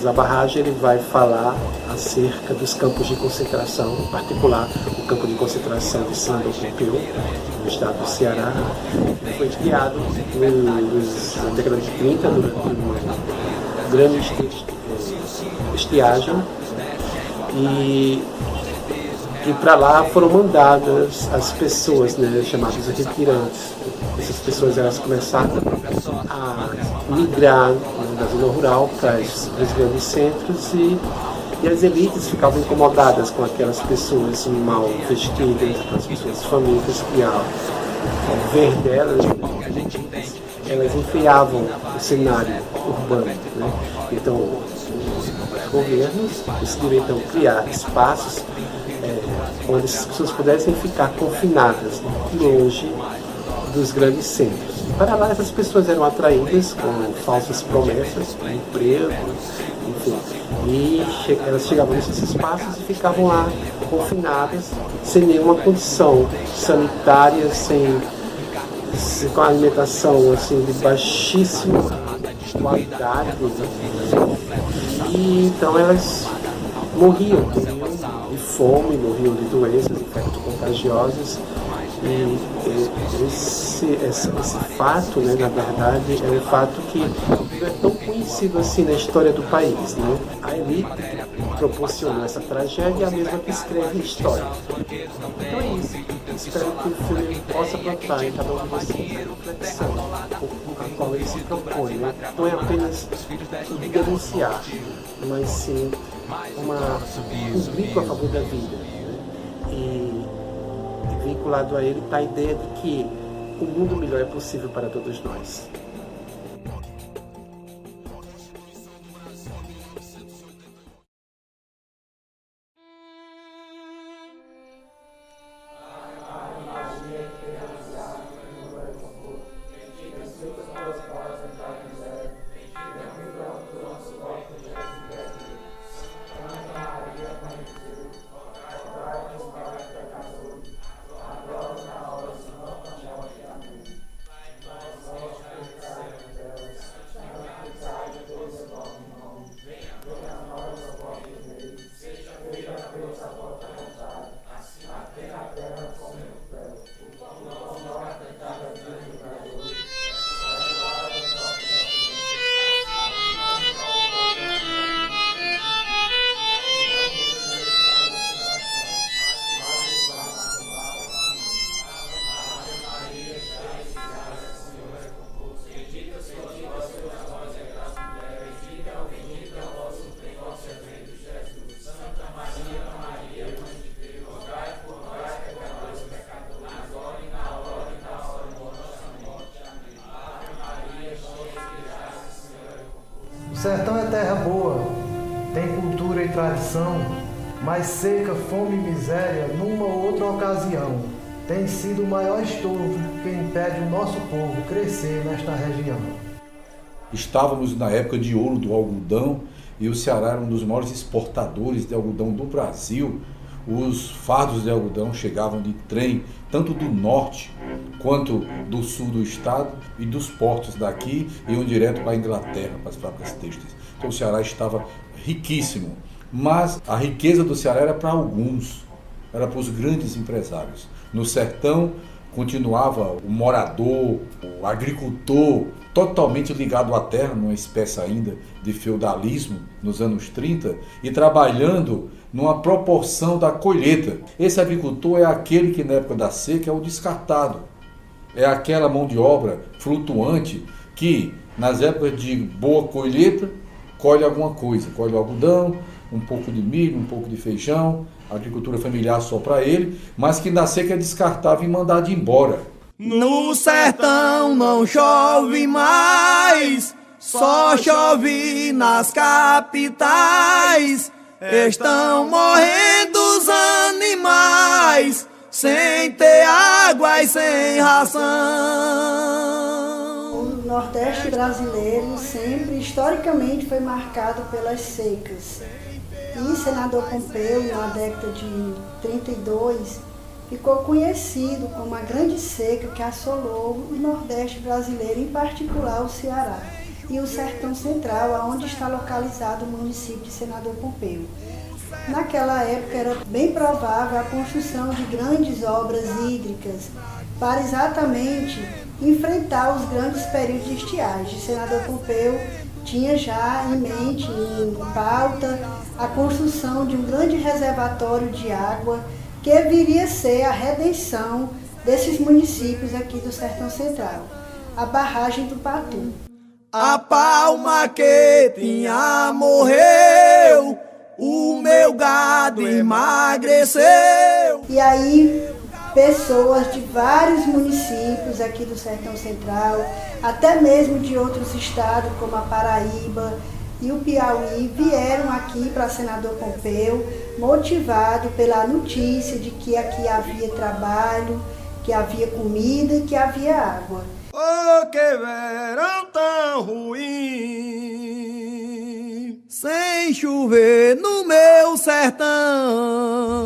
da barragem, ele vai falar acerca dos campos de concentração, em particular o campo de concentração de São Pompeu, no estado do Ceará, que foi criado na década de 30, durante uma grande estiagem, e para lá foram mandadas as pessoas, né, chamadas retirantes. Essas pessoas elas começaram a migrar, né, da zona rural para os grandes centros, e as elites ficavam incomodadas com aquelas pessoas mal vestidas, aquelas pessoas famintas que, ao ver delas, elas enfeiavam o cenário urbano, né? Então, os governos decidiram então criar espaços onde as pessoas pudessem ficar confinadas, longe dos grandes centros. Para lá, essas pessoas eram atraídas com falsas promessas de emprego, enfim, e elas chegavam nesses espaços e ficavam lá confinadas, sem nenhuma condição sanitária, com a alimentação assim, de baixíssima qualidade, e então elas morriam de fome, morriam de doenças infecto-contagiosas. E esse fato, né, na verdade, é um fato que não é tão conhecido assim na história do país, né? A elite que proporcionou essa tragédia é a mesma que escreve história. Então é isso. Espero que o filme possa plantar em cada um de vocês a reflexão a qual ele se propõe, né? Não é apenas denunciar, mas sim um grito a favor da vida, né? E vinculado a ele está a ideia de que o mundo melhor é possível para todos nós. O sertão é terra boa, tem cultura e tradição, mas seca, fome e miséria numa ou outra ocasião tem sido o maior estorvo que impede o nosso povo crescer nesta região. Estávamos na época de ouro do algodão e o Ceará era um dos maiores exportadores de algodão do Brasil. Os fardos de algodão chegavam de trem, tanto do norte quanto do sul do estado, e dos portos daqui iam direto para a Inglaterra, para as fábricas têxteis. Então o Ceará estava riquíssimo, mas a riqueza do Ceará era para alguns, era para os grandes empresários. No sertão continuava o morador, o agricultor, totalmente ligado à terra, numa espécie ainda de feudalismo nos anos 30, e trabalhando numa proporção da colheita. Esse agricultor é aquele que na época da seca é o descartado. É aquela mão de obra flutuante que nas épocas de boa colheita colhe alguma coisa, colhe o algodão, um pouco de milho, um pouco de feijão, agricultura familiar só para ele, mas que na seca é descartável e mandado embora. No sertão não chove mais, só chove nas capitais. Estão morrendo os animais, sem ter água e sem ração. O Nordeste brasileiro sempre, historicamente, foi marcado pelas secas. E Senador Pompeu, na década de 32, ficou conhecido como a grande seca que assolou o Nordeste brasileiro, em particular o Ceará. e o Sertão Central, onde está localizado o município de Senador Pompeu. Naquela época era bem provável a construção de grandes obras hídricas para exatamente enfrentar os grandes períodos de estiagem. Senador Pompeu tinha já em mente, em pauta, a construção de um grande reservatório de água que viria a ser a redenção desses municípios aqui do Sertão Central, a barragem do Patu. A palma que tinha morreu, o meu gado emagreceu. E aí, pessoas de vários municípios aqui do Sertão Central, até mesmo de outros estados, como a Paraíba e o Piauí, vieram aqui para Senador Pompeu, motivado pela notícia de que aqui havia trabalho, que havia comida e que havia água. Oh, que verão tão ruim, sem chover no meu sertão.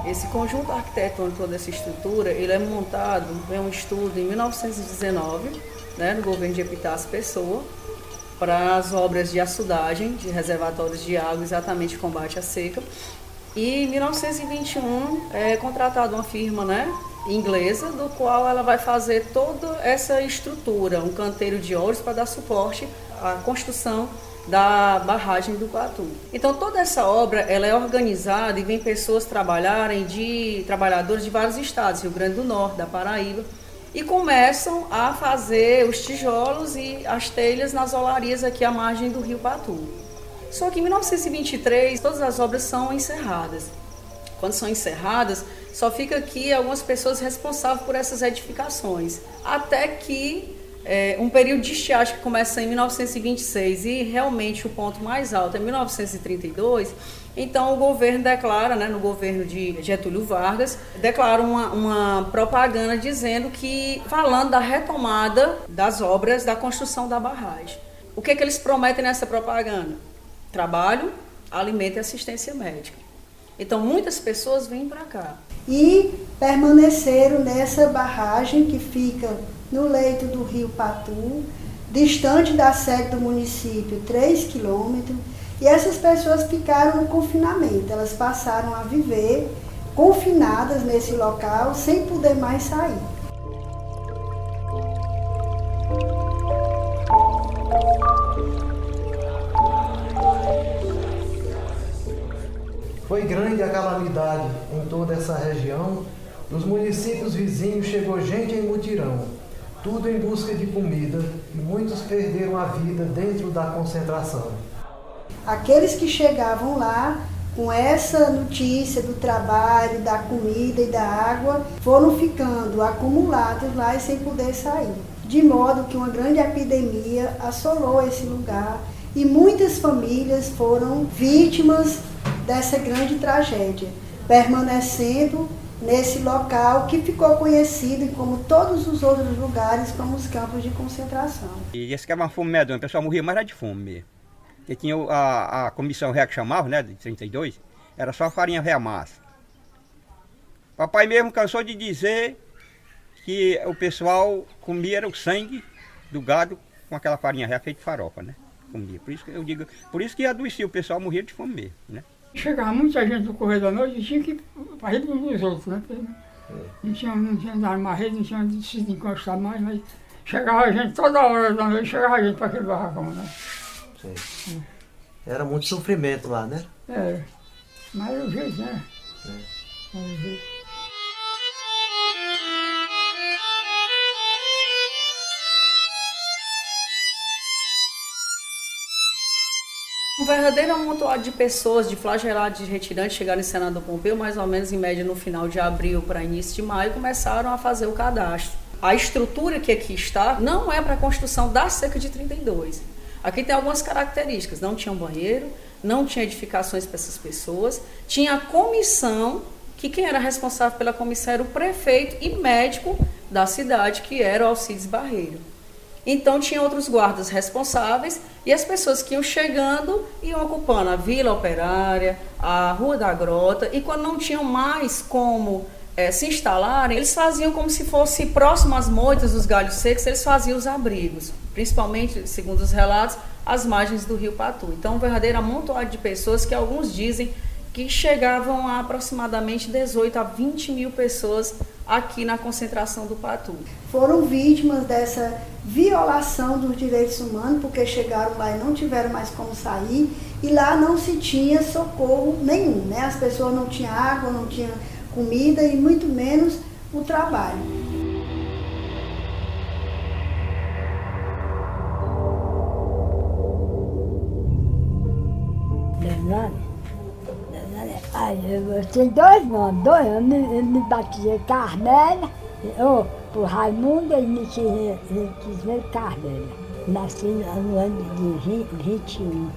Esse conjunto arquitetônico, toda essa estrutura, ele é montado, é um estudo em 1919, no governo de Epitácio Pessoa, para as obras de açudagem, de reservatórios de água, exatamente combate à seca. E em 1921 é contratada uma firma inglesa, do qual ela vai fazer toda essa estrutura, um canteiro de obras para dar suporte à construção da barragem do Patu. Então toda essa obra ela é organizada e vem pessoas trabalhadores de vários estados, Rio Grande do Norte, da Paraíba, e começam a fazer os tijolos e as telhas nas olarias aqui à margem do rio Patu. Só que em 1923 todas as obras são encerradas. Quando são encerradas, só fica aqui algumas pessoas responsáveis por essas edificações, até que um período de estiagem que começa em 1926 e realmente o ponto mais alto é 1932, então o governo declara, no governo de Getúlio Vargas, declara uma propaganda dizendo falando da retomada das obras da construção da barragem. O que eles prometem nessa propaganda? Trabalho, alimento e assistência médica. Então muitas pessoas vêm para cá. E permaneceram nessa barragem que fica no leito do rio Patu, distante da sede do município 3 quilômetros, e essas pessoas ficaram no confinamento. Elas passaram a viver confinadas nesse local, sem poder mais sair. Foi grande a calamidade em toda essa região. Dos municípios vizinhos chegou gente em mutirão, tudo em busca de comida, e muitos perderam a vida dentro da concentração. Aqueles que chegavam lá com essa notícia do trabalho, da comida e da água, foram ficando acumulados lá e sem poder sair. De modo que uma grande epidemia assolou esse lugar e muitas famílias foram vítimas dessa grande tragédia, permanecendo nesse local que ficou conhecido, como todos os outros lugares, como os campos de concentração. E esse que era uma fome medonha, o pessoal morria mais era de fome mesmo. Porque tinha a comissão réu que chamava, de 32, era só farinha réu massa. Papai mesmo cansou de dizer que o pessoal comia o sangue do gado com aquela farinha réu feita de farofa, comia. Por isso que eu digo, por isso que adoecia, o pessoal morria de fome mesmo, Chegava muita gente no correio da noite e tinha que ir para a rede dos outros, Não tinha dado mais rede, não tinha se encostar mais, mas chegava gente toda hora da noite, chegava gente para aquele barracão, Sim. Era muito sofrimento lá, Mas era o jeito, Era o jeito. Um verdadeiro amontoado de pessoas, de flagelados, de retirantes, chegaram em Senador Pompeu, mais ou menos em média no final de abril para início de maio, começaram a fazer o cadastro. A estrutura que aqui está não é para a construção da cerca de 32. Aqui tem algumas características, não tinha um banheiro, não tinha edificações para essas pessoas, tinha a comissão, que quem era responsável pela comissão era o prefeito e médico da cidade, que era o Alcides Barreiro. Então tinha outros guardas responsáveis e as pessoas que iam chegando iam ocupando a Vila Operária, a Rua da Grota, e quando não tinham mais como se instalarem, eles faziam como se fosse próximo às moitas dos galhos secos, eles faziam os abrigos, principalmente, segundo os relatos, às margens do rio Patu. Então, um verdadeiro amontoado de pessoas que alguns dizem que chegavam a aproximadamente 18 a 20 mil pessoas aqui na concentração do Patu. Foram vítimas dessa violação dos direitos humanos, porque chegaram lá e não tiveram mais como sair, e lá não se tinha socorro nenhum, né? As pessoas não tinham água, não tinham comida e muito menos o trabalho. Eu tenho dois nomes, eu me batizei Carmela, por Raimundo e me quis Carmela. Nasci no ano de 21,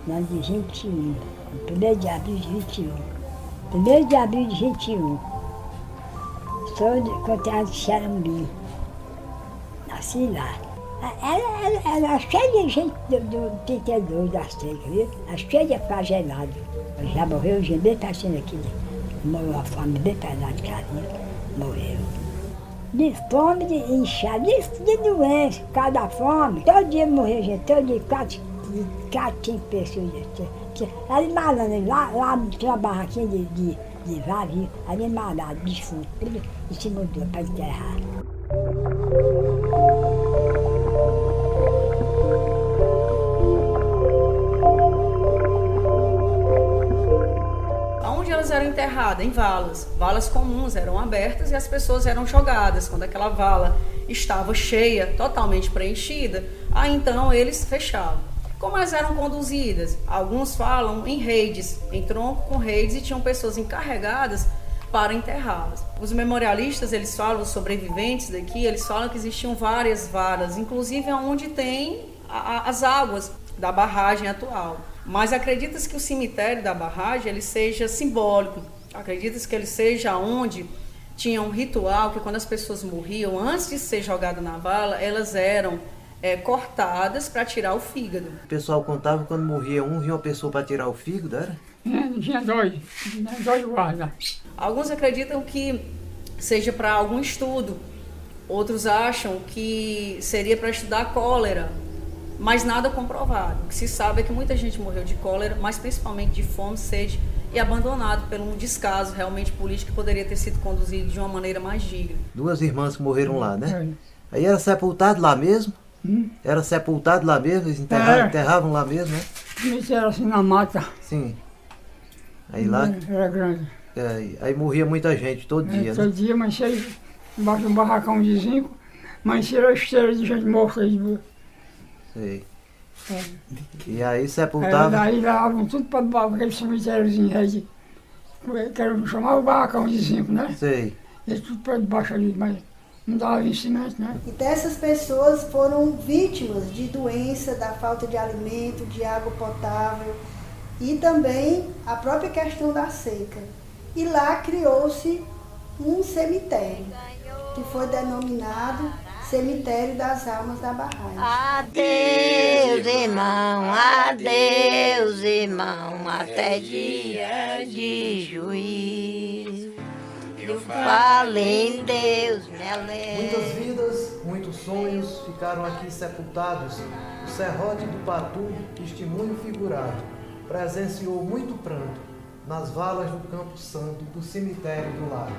no ano de 21, 1º de abril de 21. 1º de abril de 21. Sou de Conteado de Xarambi. Nasci lá. Era cheia de gente do 32 da seca, viu? Era cheia de flagelado. Já morreu, gente bem passando aqui. Morreu uma fome bem pesada de carinho. Morreu. De fome, de inchada, de doença, cada fome. Todo dia morreu gente, todo dia 4, 5 pessoas. Ali malando, lá tinha uma barraquinha de vazio, ali malado, defunto, tudo em cima do para enterrar. Onde elas eram enterradas? Em valas. Valas comuns eram abertas e as pessoas eram jogadas. Quando aquela vala estava cheia, totalmente preenchida, aí então eles fechavam. Como elas eram conduzidas? Alguns falam em redes, em tronco com redes, e tinham pessoas encarregadas para enterrá-las. Os memorialistas, eles falam, os sobreviventes daqui, eles falam que existiam várias varas, inclusive onde tem as águas da barragem atual. Mas acredita-se que o cemitério da barragem ele seja simbólico. Acredita-se que ele seja onde tinha um ritual que quando as pessoas morriam, antes de ser jogadas na vala, elas eram cortadas para tirar o fígado. O pessoal contava que quando morria um, vinha uma pessoa para tirar o fígado, era? Tinha dois guardas. Alguns acreditam que seja para algum estudo. Outros acham que seria para estudar cólera, mas nada comprovado. O que se sabe é que muita gente morreu de cólera, mas principalmente de fome, sede e abandonado por um descaso realmente político que poderia ter sido conduzido de uma maneira mais digna. 2 irmãs que morreram lá, né? Aí era sepultado lá mesmo? Era sepultado lá mesmo? Eles enterravam lá mesmo, né? Isso era assim na mata. Sim. Aí lá... Era grande. Aí morria muita gente todo dia, todo né? dia, mas aí embaixo de um barracão de zinco, mas era esteira de gente morta aí. Sei. E aí sepultavam... Aí levavam tudo para aquele cemitériozinho aí, que era chamava o barracão de zinco, né? Sei. E tudo para debaixo ali, mas não dava vencimento, né? E dessas pessoas foram vítimas de doença, da falta de alimento, de água potável e também a própria questão da seca. E lá criou-se um cemitério, que foi denominado Cemitério das Almas da Barragem. Adeus, irmão, até dia de juízo. Eu falei em Deus, me alegre. Muitas vidas, muitos sonhos ficaram aqui sepultados. O serrote do Patu, testemunho figurado, presenciou muito pranto nas valas do Campo Santo do cemitério do lago.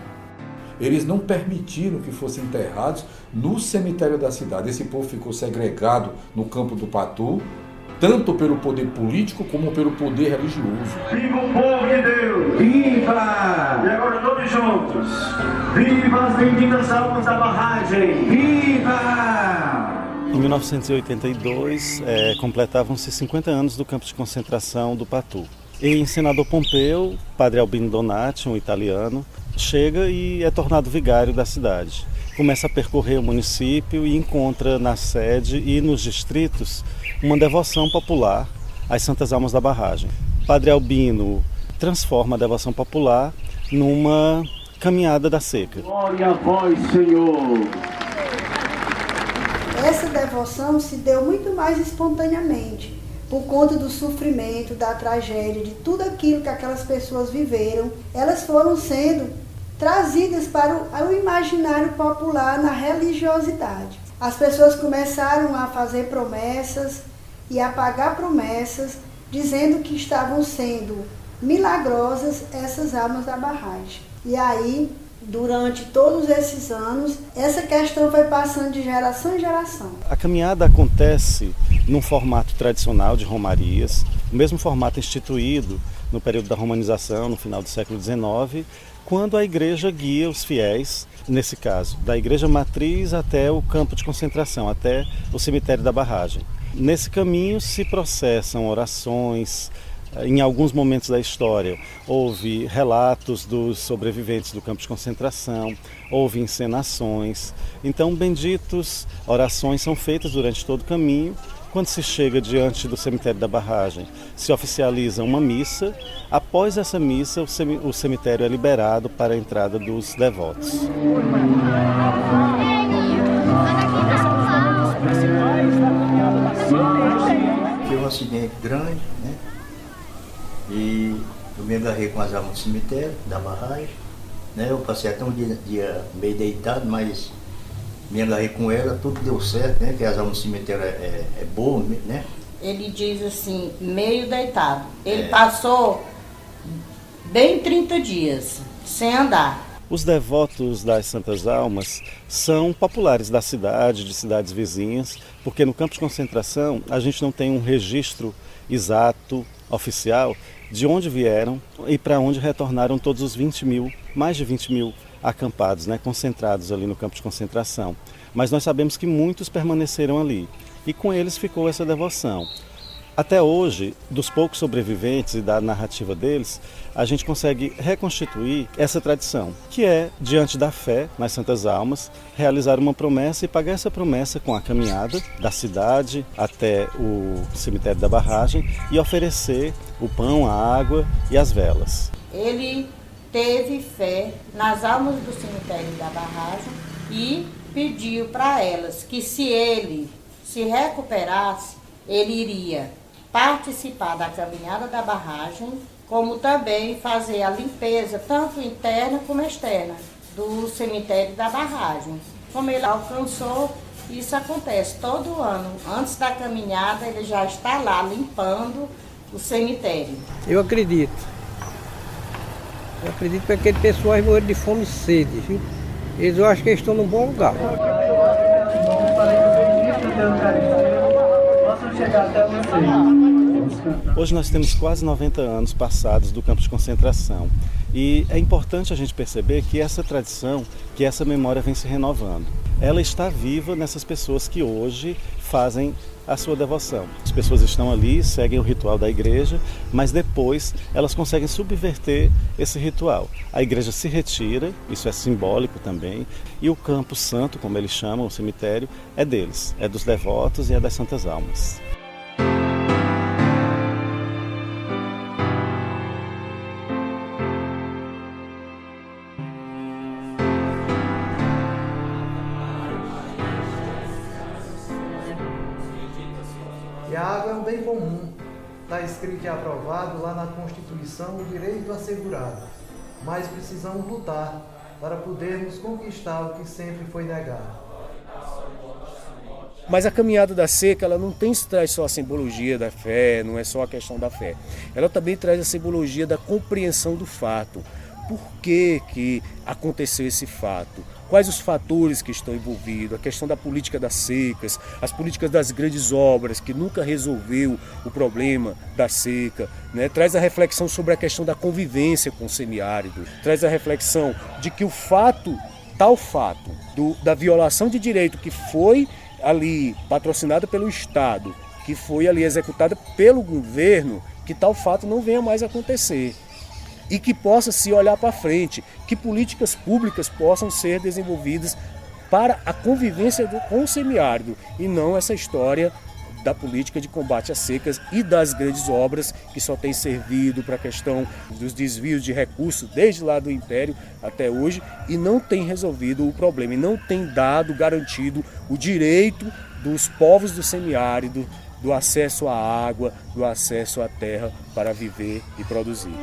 Eles não permitiram que fossem enterrados no cemitério da cidade. Esse povo ficou segregado no campo do Patu, tanto pelo poder político como pelo poder religioso. Viva o povo de Deus! Viva! E agora todos juntos! Viva as benditas almas da barragem! Viva! Em 1982, completavam-se 50 anos do campo de concentração do Patu. E em Senador Pompeu, Padre Albino Donati, um italiano, chega e é tornado vigário da cidade. Começa a percorrer o município e encontra na sede e nos distritos uma devoção popular às Santas Almas da Barragem. Padre Albino transforma a devoção popular numa caminhada da seca. Glória a vós, Senhor! essa devoção se deu muito mais espontaneamente, por conta do sofrimento, da tragédia, de tudo aquilo que aquelas pessoas viveram. Elas foram sendo trazidas para o imaginário popular na religiosidade. As pessoas começaram a fazer promessas e a pagar promessas, dizendo que estavam sendo milagrosas essas almas da barragem. E aí, durante todos esses anos, essa questão foi passando de geração em geração. A caminhada acontece num formato tradicional de romarias, o mesmo formato instituído no período da romanização, no final do século XIX, quando a igreja guia os fiéis, nesse caso, da igreja matriz até o campo de concentração, até o cemitério da barragem. Nesse caminho se processam orações. Em alguns momentos da história houve relatos dos sobreviventes do campo de concentração, houve encenações. Então, benditos, orações são feitas durante todo o caminho. Quando se chega diante do cemitério da barragem, se oficializa uma missa. Após essa missa, o cemitério é liberado para a entrada dos devotos. Foi um acidente grande, né? E eu me agarrei com as almas do cemitério, da barragem, né? Eu passei até um dia meio deitado, mas me agarrei com ela, tudo deu certo, né? Que as almas do cemitério é boa, né? Ele diz assim, meio deitado. Ele passou bem 30 dias, sem andar. Os devotos das Santas Almas são populares da cidade, de cidades vizinhas, porque no campo de concentração a gente não tem um registro exato, oficial, de onde vieram e para onde retornaram todos os 20 mil, mais de 20 mil acampados, né, concentrados ali no campo de concentração. Mas nós sabemos que muitos permaneceram ali e com eles ficou essa devoção. Até hoje, dos poucos sobreviventes e da narrativa deles, a gente consegue reconstituir essa tradição, que é, diante da fé nas Santas Almas, realizar uma promessa e pagar essa promessa com a caminhada da cidade até o cemitério da barragem e oferecer o pão, a água e as velas. Ele teve fé nas almas do cemitério da barragem e pediu para elas que se ele se recuperasse, ele iria participar da caminhada da barragem, como também fazer a limpeza, tanto interna como externa, do cemitério da barragem. Como ele alcançou, isso acontece todo ano. Antes da caminhada, ele já está lá limpando o cemitério. Eu acredito que aqueles pessoas morreram de fome e sede, viu? Eu acho que eles estão num bom lugar. Hoje nós temos quase 90 anos passados do campo de concentração e é importante a gente perceber que essa tradição, que essa memória vem se renovando. Ela está viva nessas pessoas que hoje fazem a sua devoção. As pessoas estão ali, seguem o ritual da igreja, mas depois elas conseguem subverter esse ritual. A igreja se retira, isso é simbólico também, e o campo santo, como eles chamam, o cemitério, é deles, é dos devotos e é das Santas Almas. E a água é um bem comum. Está escrito e aprovado lá na Constituição o direito assegurado. Mas precisamos lutar para podermos conquistar o que sempre foi negado. Mas a caminhada da seca, ela não traz só a simbologia da fé, não é só a questão da fé. Ela também traz a simbologia da compreensão do fato. Por que aconteceu esse fato? Quais os fatores que estão envolvidos? A questão da política das secas, as políticas das grandes obras, que nunca resolveu o problema da seca, né? Traz a reflexão sobre a questão da convivência com o semiárido, traz a reflexão de que o fato, tal fato, da violação de direito que foi ali patrocinada pelo Estado, que foi ali executada pelo governo, que tal fato não venha mais a acontecer. E que possa se olhar para frente, que políticas públicas possam ser desenvolvidas para a convivência com o semiárido e não essa história da política de combate às secas e das grandes obras que só tem servido para a questão dos desvios de recursos desde lá do Império até hoje e não tem resolvido o problema e não tem garantido o direito dos povos do semiárido, do acesso à água, do acesso à terra para viver e produzir.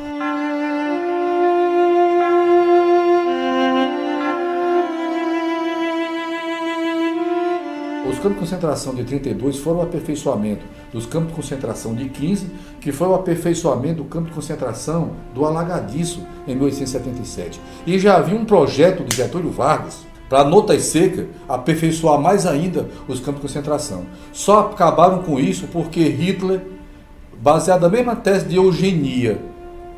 Os campos de concentração de 32 foram o aperfeiçoamento dos campos de concentração de 15, que foi o aperfeiçoamento do campo de concentração do Alagadiço, em 1877. E já havia um projeto de Getúlio Vargas para Nota e Seca aperfeiçoar mais ainda os campos de concentração. Só acabaram com isso porque Hitler, baseado na mesma tese de eugenia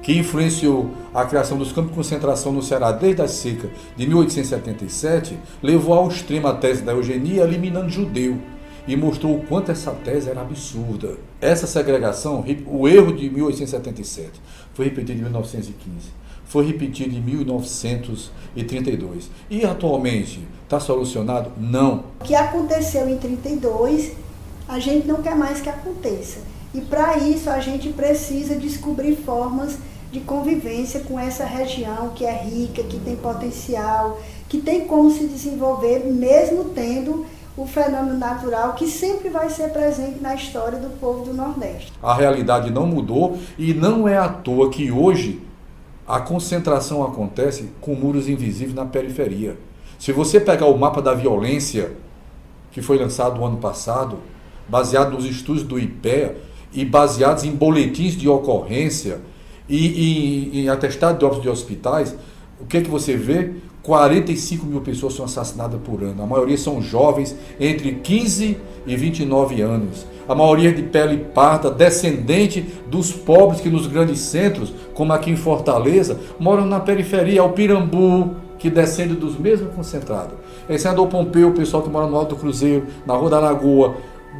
que influenciou a criação dos campos de concentração no Ceará desde a seca de 1877, levou ao extremo a tese da eugenia, eliminando judeu, e mostrou o quanto essa tese era absurda. Essa segregação, o erro de 1877, foi repetido em 1915, foi repetido em 1932. E atualmente está solucionado? Não. O que aconteceu em 32, a gente não quer mais que aconteça. E para isso a gente precisa descobrir formas de convivência com essa região que é rica, que tem potencial, que tem como se desenvolver, mesmo tendo o fenômeno natural que sempre vai ser presente na história do povo do Nordeste. A realidade não mudou e não é à toa que hoje a concentração acontece com muros invisíveis na periferia. Se você pegar o mapa da violência que foi lançado no ano passado, baseado nos estudos do IPEA e baseados em boletins de ocorrência e em atestado de óbitos de hospitais, o que é que você vê? 45 mil pessoas são assassinadas por ano. A maioria são jovens entre 15 e 29 anos. A maioria de pele parda, descendente dos pobres que nos grandes centros, como aqui em Fortaleza, moram na periferia. É o Pirambu, que descende dos mesmos concentrados. É Senador Pompeu, o pessoal que mora no Alto Cruzeiro, na Rua da Lagoa,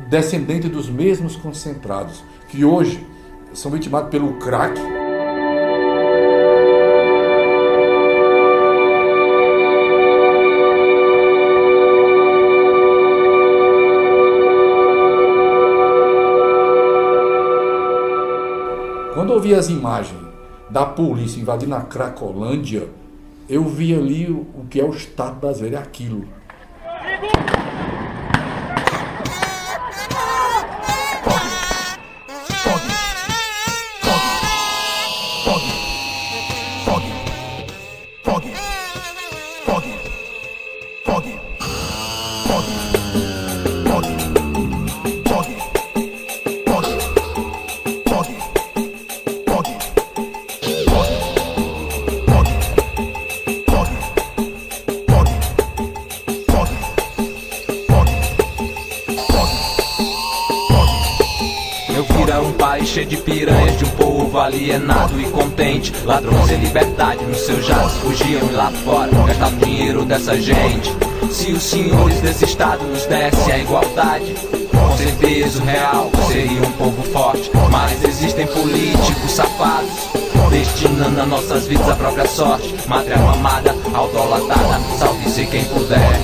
descendente dos mesmos concentrados, que hoje são vitimados pelo crack. Quando eu vi as imagens da polícia invadindo a Cracolândia, eu vi ali o que é o Estado brasileiro, é aquilo. Cheio de piranhas de um povo alienado e contente. Ladrões sem liberdade nos seus jatos fugiam e lá fora gastavam dinheiro dessa gente. Se os senhores desse estado nos dessem a igualdade, com certeza o real seria um povo forte. Mas existem políticos safados destinando a nossas vidas a própria sorte. Mátria mamada, audolatada, salve-se quem puder.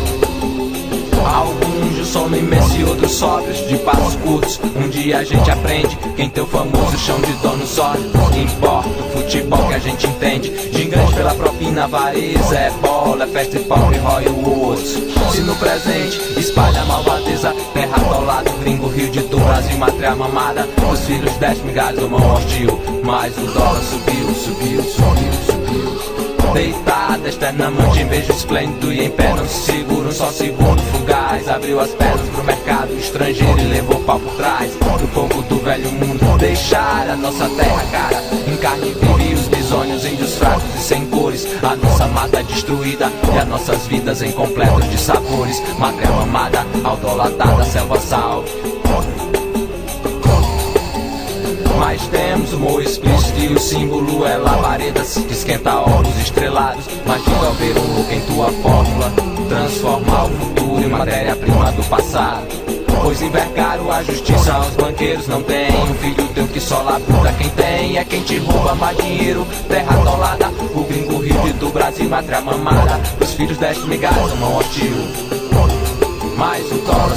Alguns de sono imenso e outros sóbrios, de passos curtos. Um dia a gente aprende quem tem o famoso chão de dono sólido. Importa o futebol que a gente entende. Gigante pela propina, avareza, é bola, é festa e pobre, rói o osso. Se no presente espalha a malvadeza, terra atolada, gringo, Rio de Tu, Brasil, mátria mamada. Os filhos 10 migalhas do mão hostil, mas o dólar subiu, subiu, subiu, subiu. Deitada, externamente em beijo esplêndido e em pé não se segura um só segundo fugaz. Abriu as pernas pro mercado estrangeiro e levou pau por trás do fogo do velho mundo. Deixar a nossa terra, cara, em carne viva e os bisônios, índios fracos e sem cores. A nossa mata destruída e as nossas vidas incompletas de sabores. Mátria mamada, audolatada, selva salve. Mas temos o humor explícito e o símbolo é labaredas que esquenta ovos estrelados. Mas diga ver um louco em tua fórmula, transformar o futuro em matéria-prima do passado. Pois envergaram a justiça aos banqueiros não tem. Um filho teu que só labuta, quem tem é quem te rouba mais dinheiro. Terra atolada, o gringo, Rio de Tu, Brasil, mátria mamada. Os filhos deste migalhas, mão hostil, mas o dólar